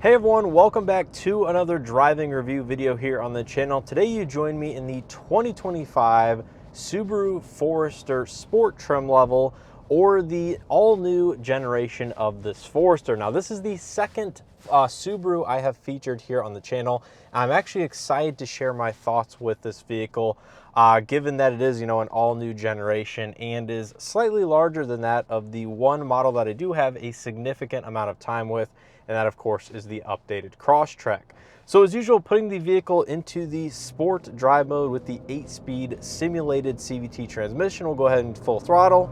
Hey everyone, welcome back to another driving review video here on the channel. Today you join me in the 2025 Subaru Forester Sport trim level, or the all-new generation of this Forester. Now this is the second Subaru I have featured here on the channel. I'm actually excited to share my thoughts with this vehicle, given that it is, an all-new generation and is slightly larger than that of the one model that I do have a significant amount of time with, and that of course is the updated Crosstrek. So as usual, putting the vehicle into the sport drive mode with the 8-speed simulated CVT transmission. We'll go ahead and full throttle.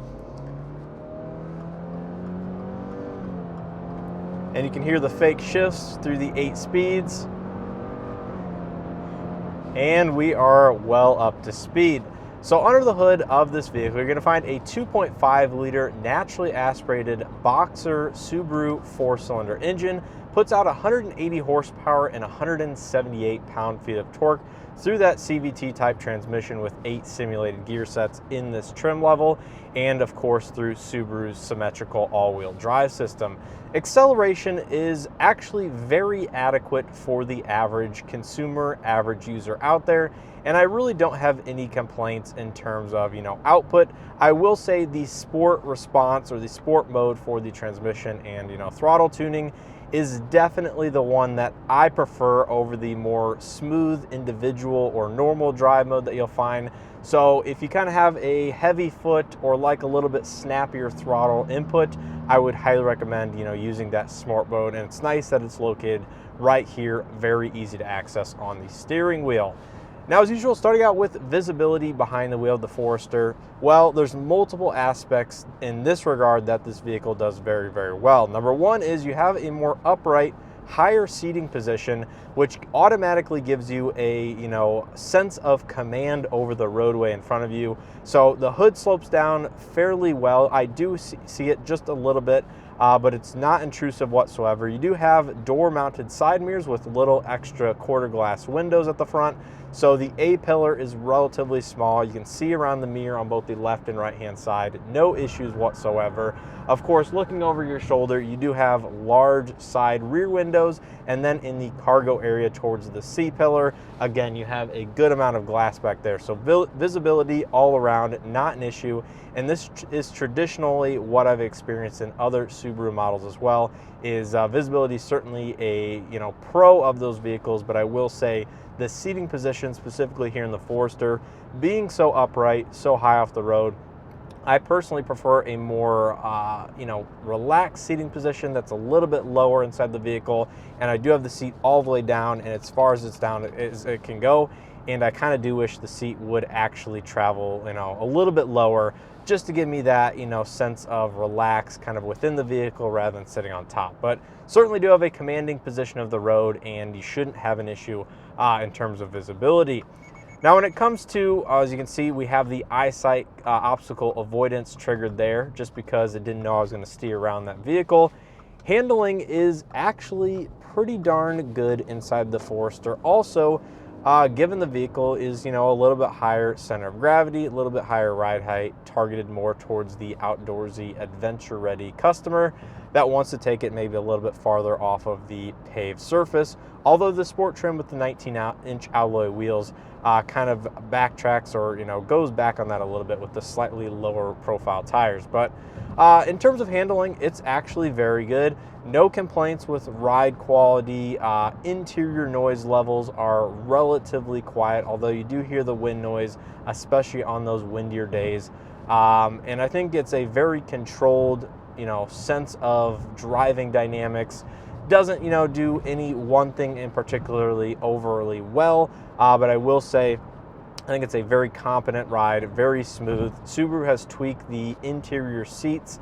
And you can hear the fake shifts through the 8 speeds. And we are well up to speed. So under the hood of this vehicle, you're going to find a 2.5 liter naturally aspirated boxer Subaru 4-cylinder engine. Puts out 180 horsepower and 178 pound-feet of torque through that CVT type transmission with 8 simulated gear sets in this trim level, and of course through Subaru's symmetrical all-wheel drive system. Acceleration is actually very adequate for the average consumer, average user out there, and I really don't have any complaints in terms of, output. I will say the sport response, or the sport mode for the transmission and, throttle tuning is definitely the one that I prefer over the more smooth individual or normal drive mode that you'll find. So if you kind of have a heavy foot or like a little bit snappier throttle input, I would highly recommend, using that smart mode. And it's nice that it's located right here, very easy to access on the steering wheel. Now, as usual, starting out with visibility behind the wheel of the Forester, well, there's multiple aspects in this regard that this vehicle does very, very well. Number one is you have a more upright, higher seating position, which automatically gives you a, sense of command over the roadway in front of you. So the hood slopes down fairly well. I do see it just a little bit, but it's not intrusive whatsoever. You do have door-mounted side mirrors with little extra quarter glass windows at the front. So the A-pillar is relatively small. You can see around the mirror on both the left and right-hand side. No issues whatsoever. Of course, looking over your shoulder, you do have large side rear windows, and then in the cargo area towards the C-pillar, again, you have a good amount of glass back there. So visibility all around, not an issue. And this is traditionally what I've experienced in other Subaru models as well, is visibility certainly a pro of those vehicles, but I will say the seating position, specifically here in the Forester, being so upright, so high off the road, I personally prefer a more, relaxed seating position that's a little bit lower inside the vehicle. And I do have the seat all the way down, and as far as it's down as it can go. And I kind of do wish the seat would actually travel, a little bit lower, just to give me that, sense of relax kind of within the vehicle rather than sitting on top. But certainly do have a commanding position of the road, and you shouldn't have an issue in terms of visibility. Now, when it comes to, as you can see, we have the eyesight obstacle avoidance triggered there, just because it didn't know I was going to steer around that vehicle. Handling is actually pretty darn good inside the Forester. Also, given the vehicle is, a little bit higher center of gravity, a little bit higher ride height, targeted more towards the outdoorsy, adventure-ready customer that wants to take it maybe a little bit farther off of the paved surface. Although the sport trim with the 19-inch alloy wheels kind of backtracks, or goes back on that a little bit with the slightly lower profile tires. But in terms of handling, it's actually very good. No complaints with ride quality. Interior noise levels are relatively quiet, although you do hear the wind noise, especially on those windier days. And I think it's a very controlled, sense of driving dynamics. Doesn't, do any one thing in particularly overly well, but I will say I think it's a very competent ride, very smooth. Subaru has tweaked the interior seats,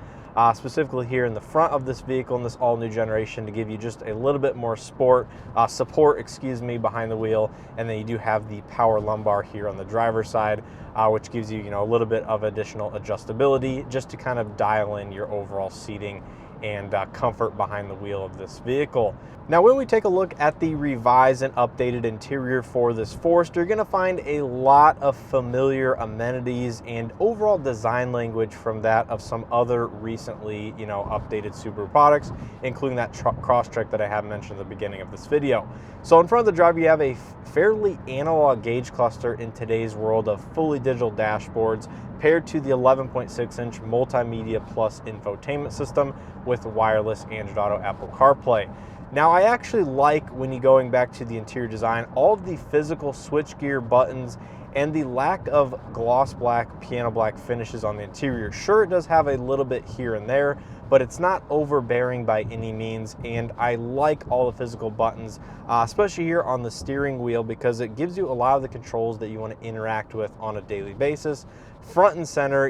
specifically here in the front of this vehicle in this all-new generation, to give you just a little bit more support behind the wheel. And then you do have the power lumbar here on the driver's side, which gives you, a little bit of additional adjustability just to kind of dial in your overall seating and comfort behind the wheel of this vehicle. Now, when we take a look at the revised and updated interior for this Forester, you're going to find a lot of familiar amenities and overall design language from that of some other recently, updated Subaru products, including that Crosstrek that I have mentioned at the beginning of this video. So in front of the driver, you have a fairly analog gauge cluster in today's world of fully digital dashboards, paired to the 11.6-inch multimedia plus infotainment system with wireless Android Auto, Apple CarPlay. Now, I actually like, when you're going back to the interior design, all of the physical switchgear buttons and the lack of gloss black, piano black finishes on the interior. Sure, it does have a little bit here and there, but it's not overbearing by any means, and I like all the physical buttons, especially here on the steering wheel, because it gives you a lot of the controls that you want to interact with on a daily basis. Front and center,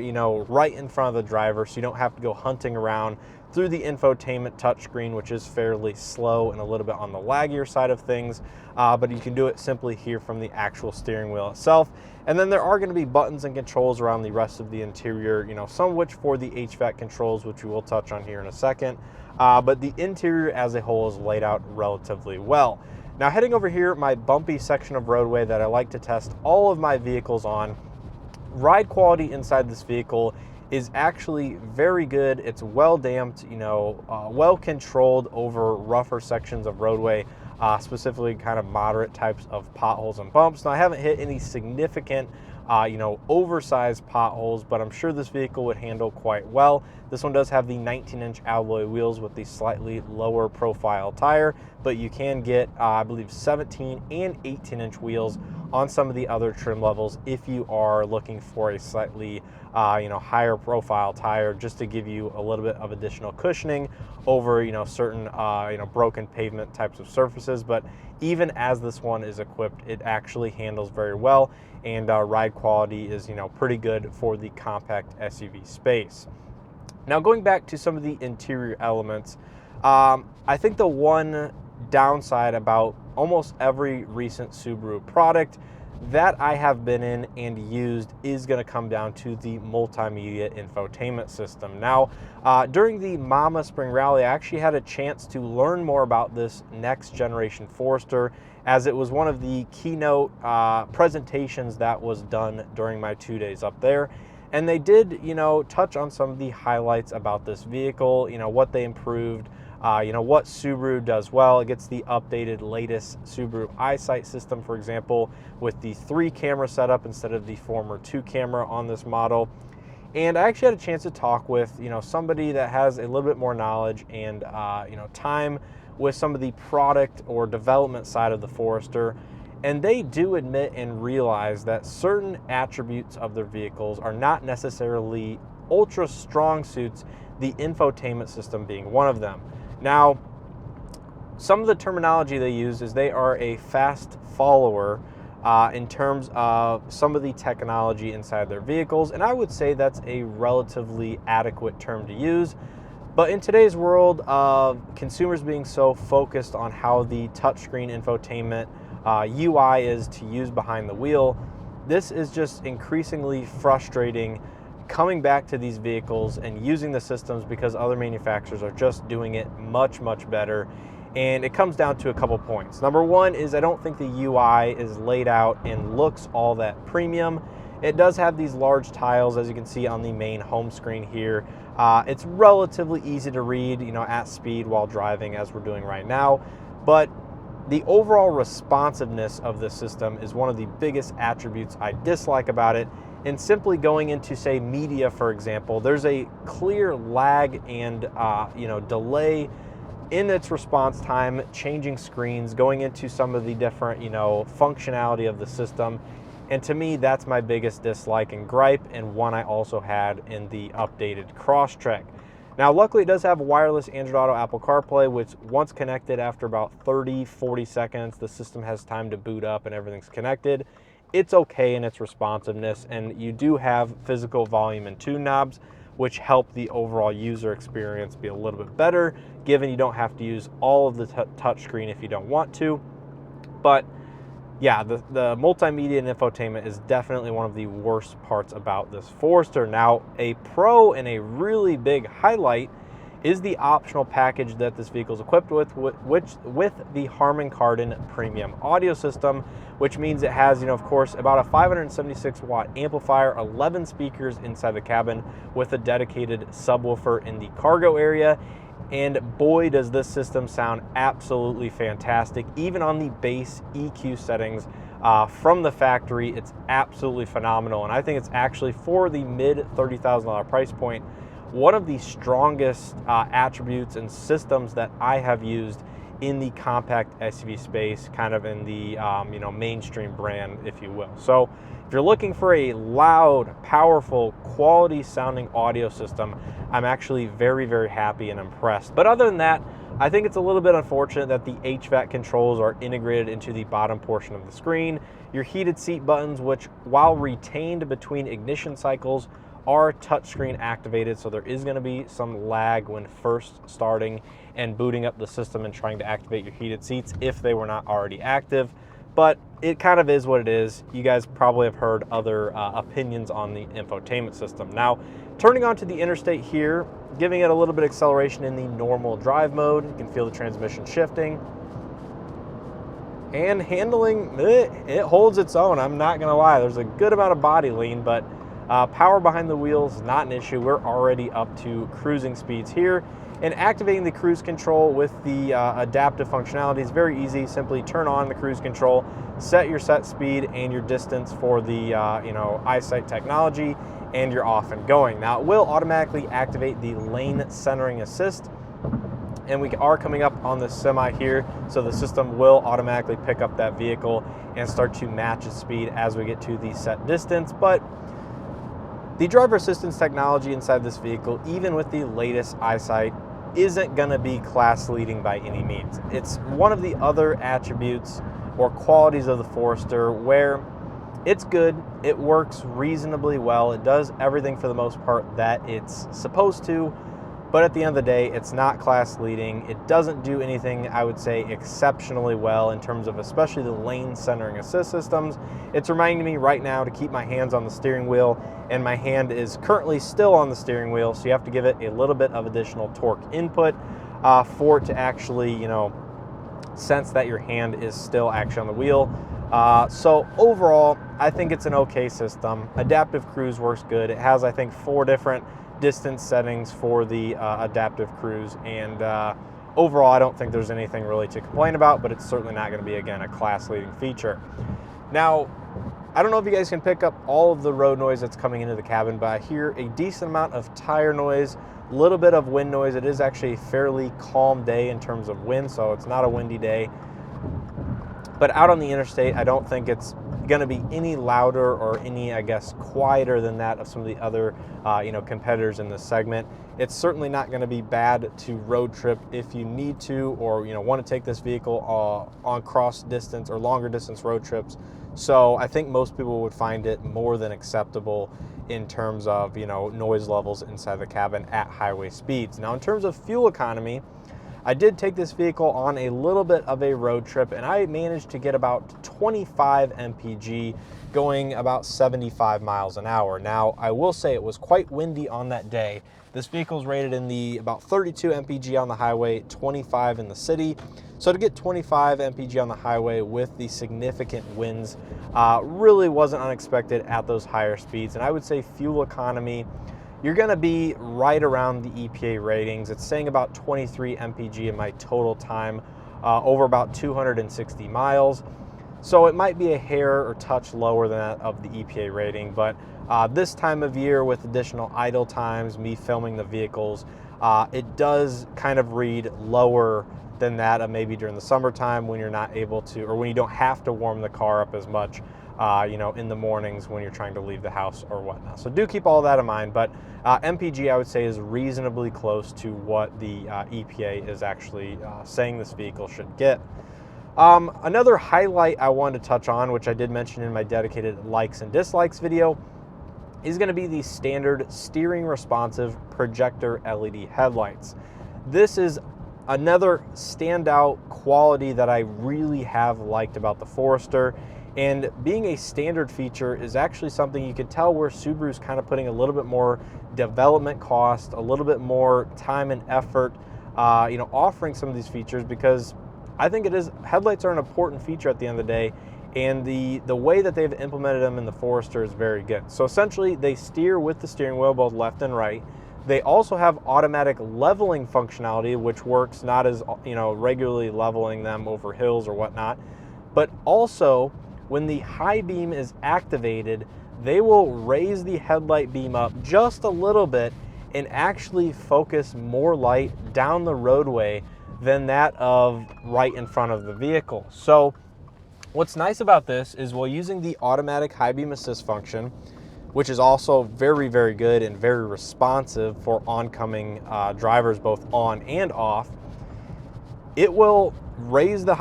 right in front of the driver, so you don't have to go hunting around through the infotainment touchscreen, which is fairly slow and a little bit on the laggier side of things, but you can do it simply here from the actual steering wheel itself. And then there are going to be buttons and controls around the rest of the interior, some of which for the HVAC controls, which we will touch on here in a second, but the interior as a whole is laid out relatively well. Now, heading over here, my bumpy section of roadway that I like to test all of my vehicles on, ride quality inside this vehicle is actually very good. It's well damped, well controlled over rougher sections of roadway, specifically kind of moderate types of potholes and bumps. Now, I haven't hit any significant, oversized potholes, but I'm sure this vehicle would handle quite well. This one does have the 19-inch alloy wheels with the slightly lower profile tire, but you can get, I believe, 17 and 18-inch wheels on some of the other trim levels if you are looking for a slightly higher profile tire, just to give you a little bit of additional cushioning over certain broken pavement types of surfaces. But even as this one is equipped, it actually handles very well, and ride quality is pretty good for the compact SUV space. Now, going back to some of the interior elements, I think the one downside about almost every recent Subaru product that I have been in and used is going to come down to the multimedia infotainment system. Now, during the Mama Spring Rally, I actually had a chance to learn more about this next generation Forester, as it was one of the keynote presentations that was done during my 2 days up there. And they did, touch on some of the highlights about this vehicle, what they improved, what Subaru does well. It gets the updated latest Subaru EyeSight system, for example, with the 3-camera setup instead of the former 2-camera on this model. And I actually had a chance to talk with, somebody that has a little bit more knowledge and, time with some of the product or development side of the Forester. And they do admit and realize that certain attributes of their vehicles are not necessarily ultra strong suits, the infotainment system being one of them. Now, some of the terminology they use is they are a fast follower in terms of some of the technology inside their vehicles, and I would say that's a relatively adequate term to use. But in today's world of consumers being so focused on how the touchscreen infotainment UI is to use behind the wheel, this is just increasingly frustrating coming back to these vehicles and using the systems because other manufacturers are just doing it much, much better. And it comes down to a couple points. Number one is I don't think the UI is laid out and looks all that premium. It does have these large tiles, as you can see on the main home screen here. It's relatively easy to read, at speed while driving, as we're doing right now. But the overall responsiveness of the system is one of the biggest attributes I dislike about it. And simply going into, say, media, for example, there's a clear lag and delay in its response time, changing screens, going into some of the different functionality of the system. And to me, that's my biggest dislike and gripe, and one I also had in the updated Crosstrek. Now, luckily, it does have wireless Android Auto, Apple CarPlay, which once connected, after about 30-40 seconds, the system has time to boot up and everything's connected. It's okay in its responsiveness, and you do have physical volume and tune knobs, which help the overall user experience be a little bit better, given you don't have to use all of the touchscreen if you don't want to. But yeah, the multimedia and infotainment is definitely one of the worst parts about this Forester. Now, a pro and a really big highlight is the optional package that this vehicle is equipped with the Harman Kardon premium audio system, which means it has, of course, about a 576 watt amplifier, 11 speakers inside the cabin with a dedicated subwoofer in the cargo area. And boy, does this system sound absolutely fantastic. Even on the base EQ settings from the factory, it's absolutely phenomenal. And I think it's actually, for the mid $30,000 price point, one of the strongest attributes and systems that I have used in the compact SUV space, kind of in the mainstream brand, if you will. So if you're looking for a loud, powerful, quality sounding audio system, I'm actually very, very happy and impressed. But other than that, I think it's a little bit unfortunate that the HVAC controls are integrated into the bottom portion of the screen. Your heated seat buttons, which, while retained between ignition cycles, are touchscreen activated, so there is going to be some lag when first starting and booting up the system and trying to activate your heated seats if they were not already active. But it kind of is what it is. You guys probably have heard other opinions on the infotainment system. Now, turning onto the interstate here, giving it a little bit of acceleration in the normal drive mode. You can feel the transmission shifting. And handling, it holds its own. I'm not going to lie. There's a good amount of body lean, but power behind the wheels is not an issue. We're already up to cruising speeds here. And activating the cruise control with the adaptive functionality is very easy. Simply turn on the cruise control, set your set speed and your distance for the eyesight technology, and you're off and going. Now, it will automatically activate the lane centering assist, and we are coming up on the semi here, so the system will automatically pick up that vehicle and start to match its speed as we get to the set distance. But the driver assistance technology inside this vehicle, even with the latest eyesight, isn't going to be class leading by any means. It's one of the other attributes or qualities of the Forester where it's good, it works reasonably well, it does everything for the most part that it's supposed to, but at the end of the day, it's not class leading. It doesn't do anything, I would say, exceptionally well in terms of especially the lane centering assist systems. It's reminding me right now to keep my hands on the steering wheel, and my hand is currently still on the steering wheel, so you have to give it a little bit of additional torque input for it to actually, sense that your hand is still actually on the wheel. So overall, I think it's an okay system. Adaptive cruise works good. It has, I think, 4 different distance settings for the adaptive cruise, and overall I don't think there's anything really to complain about, but it's certainly not going to be, again, a class leading feature. Now, I don't know if you guys can pick up all of the road noise that's coming into the cabin, but I hear a decent amount of tire noise, a little bit of wind noise. It is actually a fairly calm day in terms of wind, so it's not a windy day. But out on the interstate, I don't think it's going to be any louder or any, I guess, quieter than that of some of the other, competitors in this segment. It's certainly not going to be bad to road trip if you need to, or want to take this vehicle on cross distance or longer distance road trips. So I think most people would find it more than acceptable in terms of noise levels inside the cabin at highway speeds. Now, in terms of fuel economy, I did take this vehicle on a little bit of a road trip, and I managed to get about 25 mpg going about 75 miles an hour. Now, I will say it was quite windy on that day. This vehicle is rated in the about 32 mpg on the highway, 25 in the city. So to get 25 mpg on the highway with the significant winds really wasn't unexpected at those higher speeds. And I would say fuel economy, you're going to be right around the EPA ratings. It's saying about 23 mpg in my total time over about 260 miles. So it might be a hair or touch lower than that of the EPA rating, but this time of year with additional idle times, me filming the vehicles, it does kind of read lower than that of maybe during the summertime when you're not able to, or when you don't have to warm the car up as much, in the mornings when you're trying to leave the house or whatnot. So do keep all that in mind, but MPG I would say is reasonably close to what the EPA is actually saying this vehicle should get. Another highlight I wanted to touch on, which I did mention in my dedicated likes and dislikes video, is going to be the standard steering responsive projector LED headlights. This is another standout quality that I really have liked about the Forester, And being a standard feature is actually something you can tell where Subaru's kind of putting a little bit more development cost, a little bit more time and effort, offering some of these features, because I think headlights are an important feature at the end of the day, and the way that they've implemented them in the Forester is very good. So essentially, they steer with the steering wheel, both left and right. They also have automatic leveling functionality, which works not as, regularly leveling them over hills or whatnot, but also when the high beam is activated, they will raise the headlight beam up just a little bit and actually focus more light down the roadway than that of right in front of the vehicle. So what's nice about this is, while using the automatic high beam assist function, which is also very, very good and very responsive for oncoming drivers, both on and off, it will raise the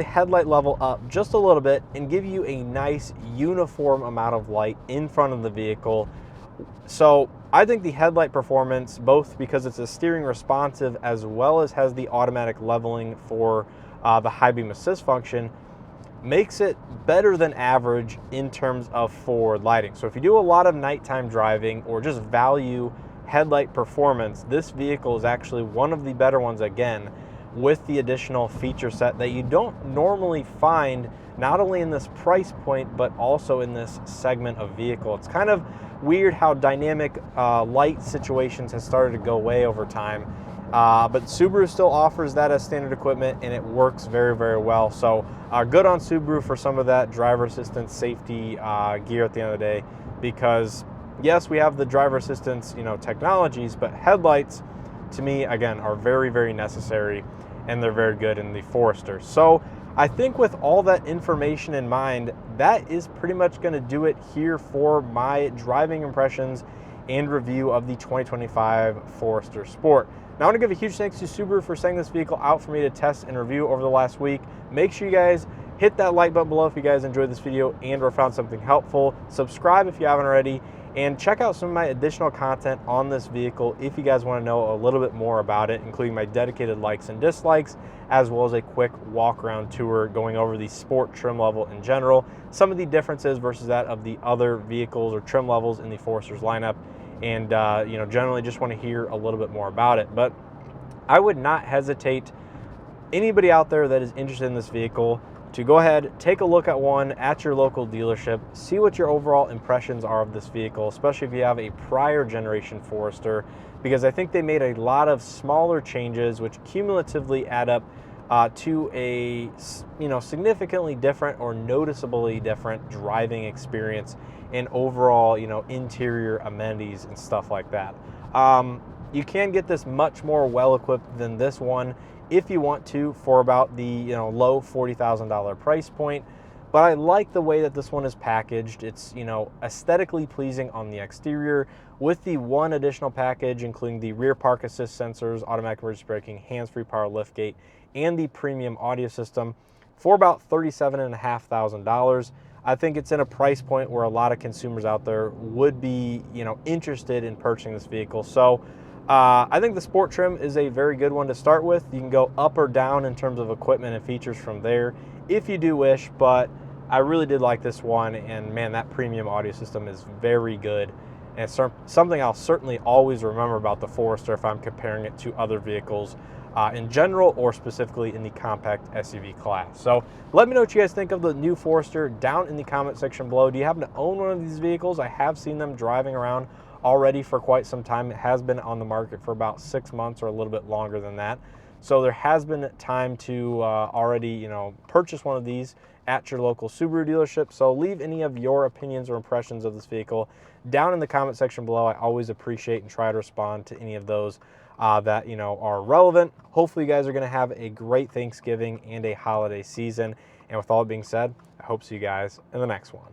headlight level up just a little bit and give you a nice uniform amount of light in front of the vehicle. So I think the headlight performance, both because it's a steering responsive as well as has the automatic leveling for the high beam assist function, makes it better than average in terms of forward lighting. So if you do a lot of nighttime driving or just value headlight performance, this vehicle is actually one of the better ones, again, with the additional feature set that you don't normally find, not only in this price point, but also in this segment of vehicle. It's kind of weird how dynamic light situations has started to go away over time. But Subaru still offers that as standard equipment, and it works very, very well. So good on Subaru for some of that driver assistance safety gear at the end of the day, because yes, we have the driver assistance technologies, but headlights, to me, again, are very, very necessary, and they're very good in the Forester. So I think with all that information in mind, that is pretty much going to do it here for my driving impressions and review of the 2025 Forester Sport. Now I want to give a huge thanks to Subaru for sending this vehicle out for me to test and review over the last week. Make sure you guys hit that like button below if you guys enjoyed this video and or found something helpful. Subscribe if you haven't already, and check out some of my additional content on this vehicle if you guys want to know a little bit more about it, including my dedicated likes and dislikes, as well as a quick walk around tour going over the sport trim level in general, some of the differences versus that of the other vehicles or trim levels in the Forester's lineup, and generally just want to hear a little bit more about it. But I would not hesitate, anybody out there that is interested in this vehicle, to go ahead, take a look at one at your local dealership, see what your overall impressions are of this vehicle, especially if you have a prior generation Forester, because I think they made a lot of smaller changes which cumulatively add up to a significantly different or noticeably different driving experience and overall interior amenities and stuff like that. You can get this much more well equipped than this one if you want to, for about the low $40,000 price point. But I like the way that this one is packaged. It's aesthetically pleasing on the exterior, with the one additional package including the rear park assist sensors, automatic emergency braking, hands-free power liftgate, and the premium audio system, for about $37,500. I think it's in a price point where a lot of consumers out there would be interested in purchasing this vehicle. So I think the sport trim is a very good one to start with. You can go up or down in terms of equipment and features from there if you do wish, but I really did like this one, and man, that premium audio system is very good, and it's something I'll certainly always remember about the Forester if I'm comparing it to other vehicles in general, or specifically in the compact SUV class. So let me know what you guys think of the new Forester down in the comment section below. Do you happen to own one of these vehicles? I have seen them driving around already for quite some time. It has been on the market for about 6 months or a little bit longer than that. So there has been time to already purchase one of these at your local Subaru dealership. So leave any of your opinions or impressions of this vehicle down in the comment section below. I always appreciate and try to respond to any of those that are relevant. Hopefully you guys are going to have a great Thanksgiving and a holiday season. And with all that being said, I hope to see you guys in the next one.